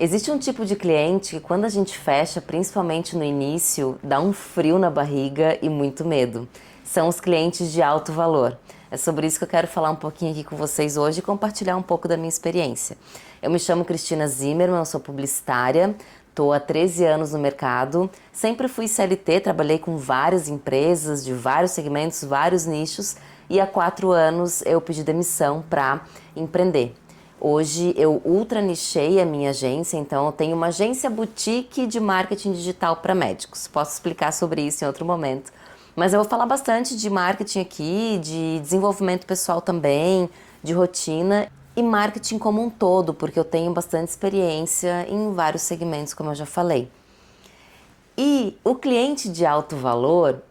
Existe um tipo de cliente que quando a gente fecha, principalmente no início, dá um frio na barriga e muito medo. São os clientes de alto valor. É sobre isso que eu quero falar um pouquinho aqui com vocês hoje e compartilhar um pouco da minha experiência. Eu me chamo Cristina Zimmermann, eu sou publicitária, estou há 13 anos no mercado, sempre fui CLT, trabalhei com várias empresas de vários segmentos, vários nichos e há 4 anos eu pedi demissão para empreender. Hoje eu ultra nichei a minha agência, então eu tenho uma agência boutique de marketing digital para médicos. Posso explicar sobre isso em outro momento. Mas eu vou falar bastante de marketing aqui, de desenvolvimento pessoal também, de rotina e marketing como um todo, porque eu tenho bastante experiência em vários segmentos, como eu já falei. E o cliente de alto valor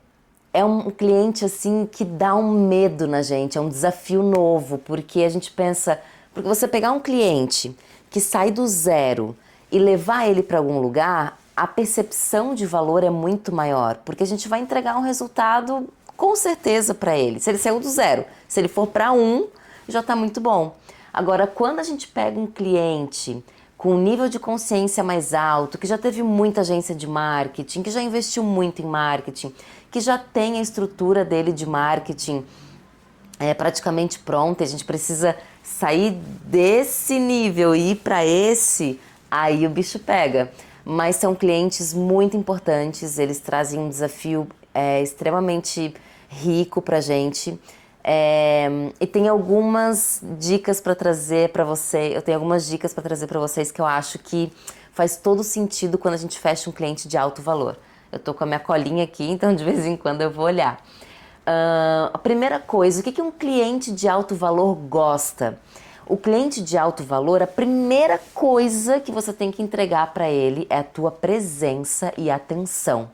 é um cliente assim que dá um medo na gente, é um desafio novo, porque a gente pensa, porque você pegar um cliente que sai do zero e levar ele para algum lugar, a percepção de valor é muito maior, porque a gente vai entregar um resultado com certeza para ele. Se ele saiu do zero, se ele for para um, já está muito bom. Agora, quando a gente pega um cliente com um nível de consciência mais alto, que já teve muita agência de marketing, que já investiu muito em marketing, que já tem a estrutura dele de marketing praticamente pronta, a gente precisa sair desse nível e ir para esse, aí o bicho pega. Mas são clientes muito importantes, eles trazem um desafio extremamente rico pra gente. E tem algumas dicas para trazer para você. Eu tenho algumas dicas para trazer para vocês que eu acho que faz todo sentido quando a gente fecha um cliente de alto valor. Eu tô com a minha colinha aqui, então de vez em quando eu vou olhar. A primeira coisa, o que um cliente de alto valor gosta? O cliente de alto valor, a primeira coisa que você tem que entregar para ele é a tua presença e atenção.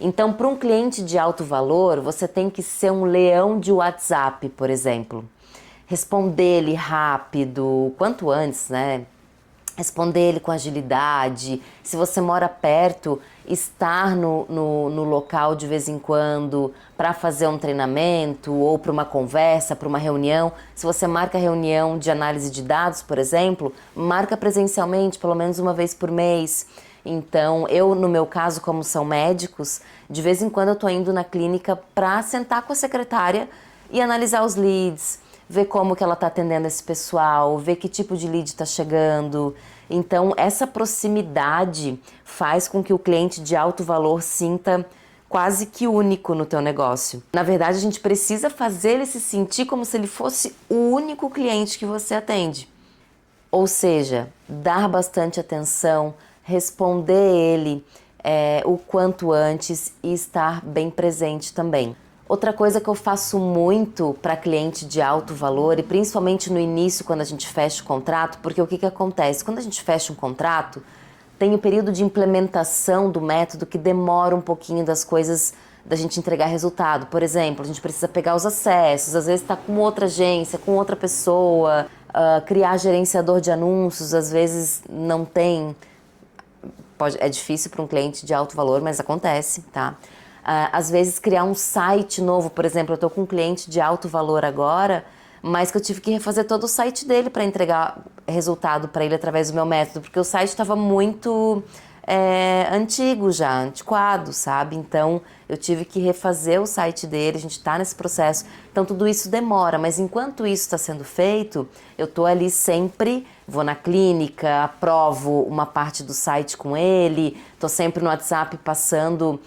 Então, para um cliente de alto valor, você tem que ser um leão de WhatsApp, por exemplo. Responder ele rápido, quanto antes, né? Responder ele com agilidade. Se você mora perto, estar no local de vez em quando para fazer um treinamento ou para uma conversa, para uma reunião. Se você marca reunião de análise de dados, por exemplo, marca presencialmente pelo menos uma vez por mês. Então, eu, no meu caso, como são médicos, de vez em quando eu tô indo na clínica para sentar com a secretária e analisar os leads, ver como que ela tá atendendo esse pessoal, ver que tipo de lead tá chegando. Então, essa proximidade faz com que o cliente de alto valor sinta quase que único no teu negócio. Na verdade, a gente precisa fazer ele se sentir como se ele fosse o único cliente que você atende. Ou seja, dar bastante atenção, responder ele o quanto antes e estar bem presente também. Outra coisa que eu faço muito para cliente de alto valor e principalmente no início quando a gente fecha o contrato, porque o que acontece? Quando a gente fecha um contrato, tem o período de implementação do método que demora um pouquinho das coisas da gente entregar resultado. Por exemplo, a gente precisa pegar os acessos, às vezes está com outra agência, com outra pessoa, criar gerenciador de anúncios, às vezes não tem. É difícil para um cliente de alto valor, mas acontece, tá? Às vezes criar um site novo, por exemplo, eu estou com um cliente de alto valor agora, mas que eu tive que refazer todo o site dele para entregar resultado para ele através do meu método, porque o site estava muito antigo já, antiquado, sabe? Então eu tive que refazer o site dele, a gente está nesse processo, então tudo isso demora, mas enquanto isso está sendo feito, eu tô ali sempre, vou na clínica, aprovo uma parte do site com ele, tô sempre no WhatsApp passando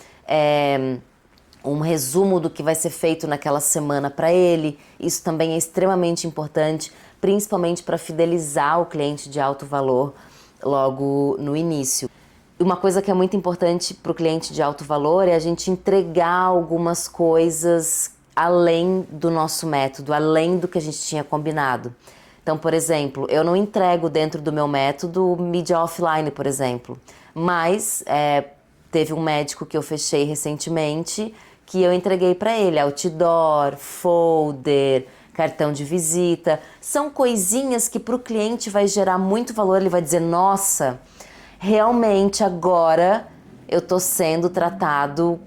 um resumo do que vai ser feito naquela semana para ele. Isso também é extremamente importante, principalmente para fidelizar o cliente de alto valor logo no início. Uma coisa que é muito importante para o cliente de alto valor é a gente entregar algumas coisas além do nosso método, além do que a gente tinha combinado. Então, por exemplo, eu não entrego dentro do meu método mídia offline, por exemplo, mas teve um médico que eu fechei recentemente que eu entreguei para ele outdoor, folder, cartão de visita. São coisinhas que para o cliente vai gerar muito valor, ele vai dizer, nossa, realmente agora eu tô sendo tratado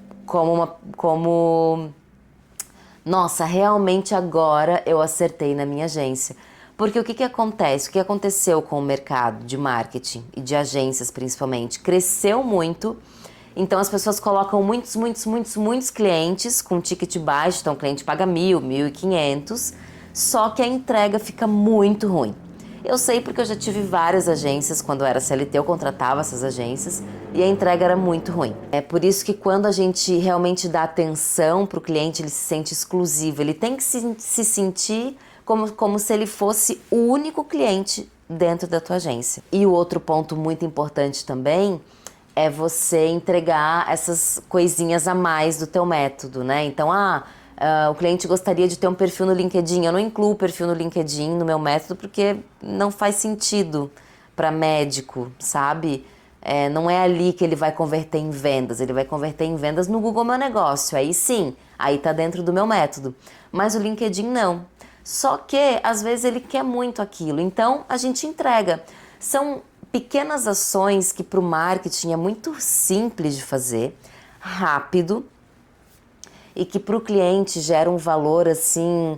nossa, realmente agora eu acertei na minha agência. Porque o que acontece? O que aconteceu com o mercado de marketing e de agências principalmente? Cresceu muito, então as pessoas colocam muitos clientes com ticket baixo, então o cliente paga 1.000, 1.500, só que a entrega fica muito ruim. Eu sei porque eu já tive várias agências, quando eu era CLT eu contratava essas agências e a entrega era muito ruim. É por isso que quando a gente realmente dá atenção para o cliente, ele se sente exclusivo, ele tem que se sentir como se ele fosse o único cliente dentro da tua agência. E o outro ponto muito importante também é você entregar essas coisinhas a mais do teu método, né? Então, o cliente gostaria de ter um perfil no LinkedIn. Eu não incluo o perfil no LinkedIn no meu método porque não faz sentido para médico, sabe? Não é ali que ele vai converter em vendas. Ele vai converter em vendas no Google Meu Negócio. Aí sim, aí tá dentro do meu método. Mas o LinkedIn não. Só que, às vezes, ele quer muito aquilo. Então, a gente entrega. São pequenas ações que para o marketing é muito simples de fazer, rápido, e que para o cliente gera um valor assim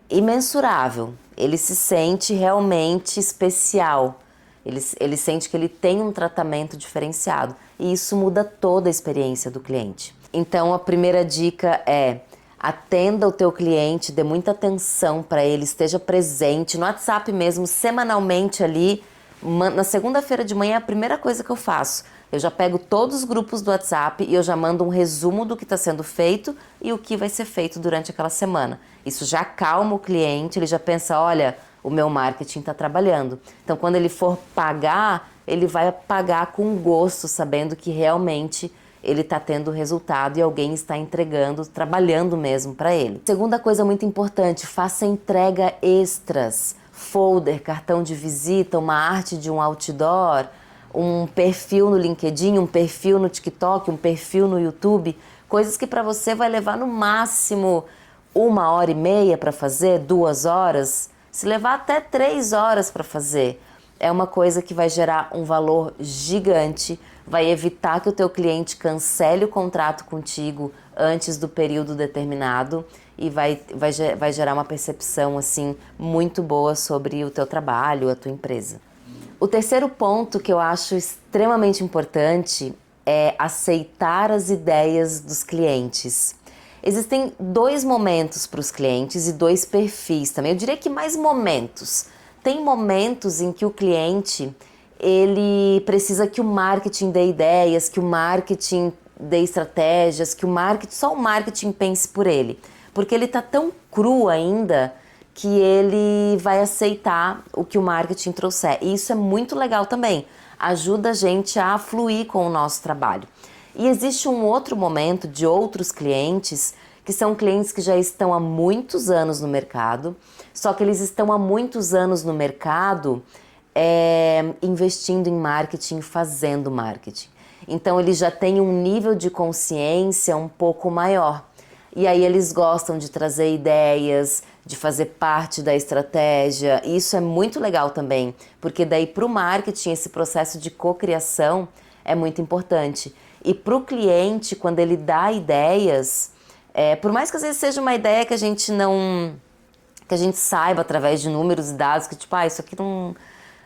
imensurável. Ele se sente realmente especial. Ele sente que ele tem um tratamento diferenciado. E isso muda toda a experiência do cliente. Então a primeira dica é: atenda o teu cliente, dê muita atenção para ele, esteja presente no WhatsApp mesmo, semanalmente ali. Na segunda-feira de manhã é a primeira coisa que eu faço. Eu já pego todos os grupos do WhatsApp e eu já mando um resumo do que está sendo feito e o que vai ser feito durante aquela semana. Isso já acalma o cliente, ele já pensa, olha, o meu marketing está trabalhando. Então, quando ele for pagar, ele vai pagar com gosto, sabendo que realmente ele está tendo resultado e alguém está entregando, trabalhando mesmo para ele. Segunda coisa muito importante, faça entrega extras. Folder, cartão de visita, uma arte de um outdoor, um perfil no LinkedIn, um perfil no TikTok, um perfil no YouTube, coisas que para você vai levar no máximo 1h30 para fazer, 2 horas, se levar até 3 horas para fazer. É uma coisa que vai gerar um valor gigante, vai evitar que o teu cliente cancele o contrato contigo antes do período determinado e vai gerar uma percepção assim muito boa sobre o teu trabalho, a tua empresa. O terceiro ponto que eu acho extremamente importante é aceitar as ideias dos clientes. Existem 2 momentos para os clientes e 2 perfis também. Eu diria que mais momentos. Tem momentos em que o cliente ele precisa que o marketing dê ideias, que o marketing dê estratégias, que só o marketing pense por ele. Porque ele está tão cru ainda que ele vai aceitar o que o marketing trouxer. E isso é muito legal também. Ajuda a gente a fluir com o nosso trabalho. E existe um outro momento de outros clientes, que são clientes que já estão há muitos anos no mercado, só que eles estão há muitos anos no mercado investindo em marketing, fazendo marketing. Então eles já têm um nível de consciência um pouco maior. E aí eles gostam de trazer ideias, de fazer parte da estratégia. E isso é muito legal também, porque daí para o marketing esse processo de cocriação é muito importante. E para o cliente, quando ele dá ideias, por mais que às vezes seja uma ideia que a gente saiba através de números e dados, que tipo, isso aqui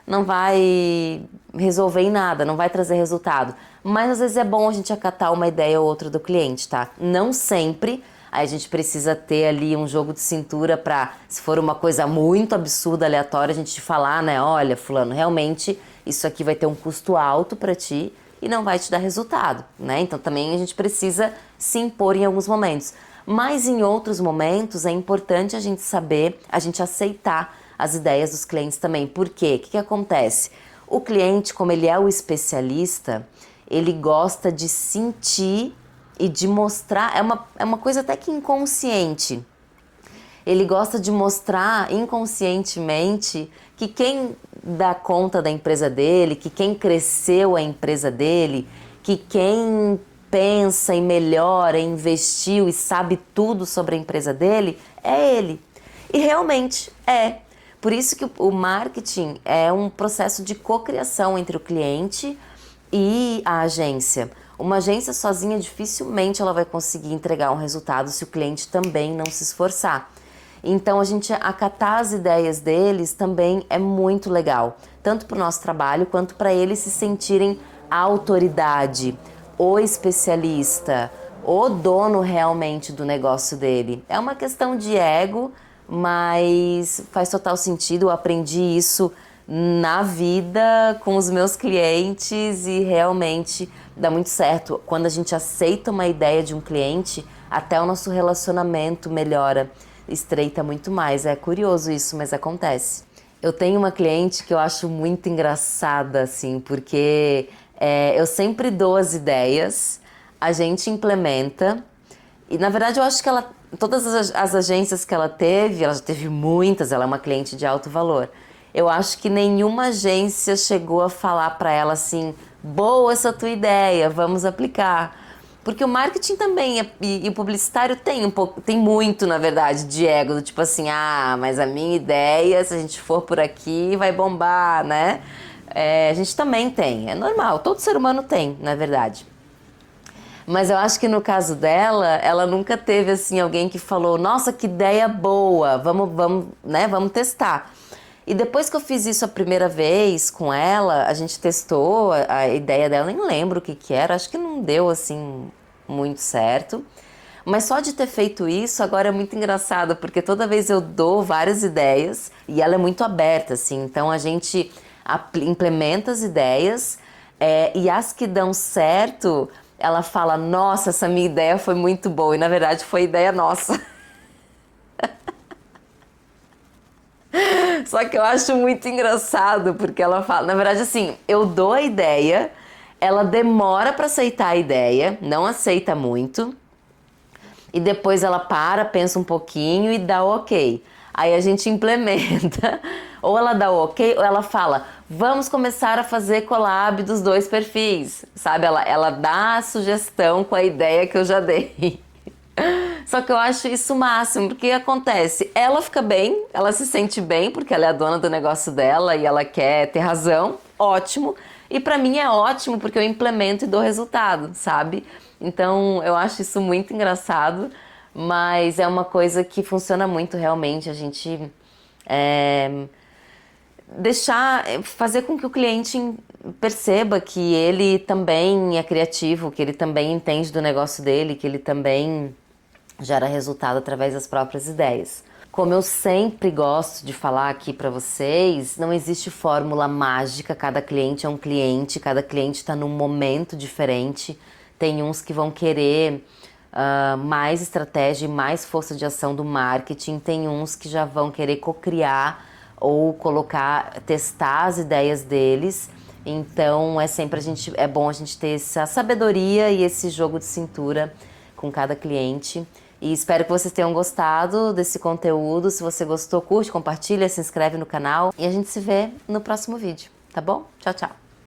não vai resolver em nada, não vai trazer resultado. Mas às vezes é bom a gente acatar uma ideia ou outra do cliente, tá? Não sempre. Aí a gente precisa ter ali um jogo de cintura para, se for uma coisa muito absurda, aleatória, a gente falar, né? Olha, fulano, realmente isso aqui vai ter um custo alto para ti e não vai te dar resultado, né? Então também a gente precisa se impor em alguns momentos. Mas em outros momentos é importante a gente saber, a gente aceitar as ideias dos clientes também. Por quê? O que acontece? O cliente, como ele é o especialista, ele gosta de sentir e de mostrar, é uma coisa até que inconsciente. Ele gosta de mostrar inconscientemente que quem dá conta da empresa dele, que quem cresceu a empresa dele, que quem pensa e melhora, investiu e sabe tudo sobre a empresa dele, é ele. E realmente é. Por isso que o marketing é um processo de cocriação entre o cliente e a agência. Uma agência sozinha dificilmente ela vai conseguir entregar um resultado se o cliente também não se esforçar. Então a gente acatar as ideias deles também é muito legal, tanto para o nosso trabalho quanto para eles se sentirem a autoridade, o especialista, o dono realmente do negócio dele. É uma questão de ego, mas faz total sentido. Eu aprendi isso na vida com os meus clientes e realmente dá muito certo. Quando a gente aceita uma ideia de um cliente, até o nosso relacionamento melhora, estreita muito mais. É curioso isso, mas acontece. Eu tenho uma cliente que eu acho muito engraçada, assim, porque eu sempre dou as ideias, a gente implementa, e na verdade eu acho que ela, todas as agências que ela já teve muitas, ela é uma cliente de alto valor. Eu acho que nenhuma agência chegou a falar para ela assim, boa essa tua ideia, vamos aplicar. Porque o marketing também e o publicitário tem um pouco, tem muito, na verdade, de ego, do tipo assim, ah, mas a minha ideia, se a gente for por aqui, vai bombar, né? A gente também tem, é normal, todo ser humano tem, na verdade. Mas eu acho que no caso dela, ela nunca teve assim alguém que falou, nossa, que ideia boa, vamos testar. E depois que eu fiz isso a primeira vez com ela, a gente testou a ideia dela, nem lembro o que era, acho que não deu assim muito certo. Mas só de ter feito isso agora é muito engraçado, porque toda vez eu dou várias ideias e ela é muito aberta, assim. Então a gente implementa as ideias e as que dão certo, ela fala, nossa, essa minha ideia foi muito boa. E na verdade foi ideia nossa. Só que eu acho muito engraçado, porque ela fala, na verdade assim, eu dou a ideia, ela demora para aceitar a ideia, não aceita muito, e depois ela para, pensa um pouquinho e dá o ok. Aí a gente implementa, ou ela dá o ok, ou ela fala, vamos começar a fazer collab dos dois perfis, sabe? Ela dá a sugestão com a ideia que eu já dei. Só que eu acho isso o máximo, porque acontece, ela fica bem, ela se sente bem, porque ela é a dona do negócio dela e ela quer ter razão, ótimo. E pra mim é ótimo, porque eu implemento e dou resultado, sabe? Então eu acho isso muito engraçado, mas é uma coisa que funciona muito realmente, a gente fazer com que o cliente perceba que ele também é criativo, que ele também entende do negócio dele, que ele também gera resultado através das próprias ideias. Como eu sempre gosto de falar aqui para vocês, não existe fórmula mágica, cada cliente é um cliente, cada cliente está num momento diferente. Tem uns que vão querer mais estratégia e mais força de ação do marketing, tem uns que já vão querer cocriar ou testar as ideias deles. Então é bom a gente ter essa sabedoria e esse jogo de cintura com cada cliente. E espero que vocês tenham gostado desse conteúdo. Se você gostou, curte, compartilha, se inscreve no canal. E a gente se vê no próximo vídeo, tá bom? Tchau, tchau!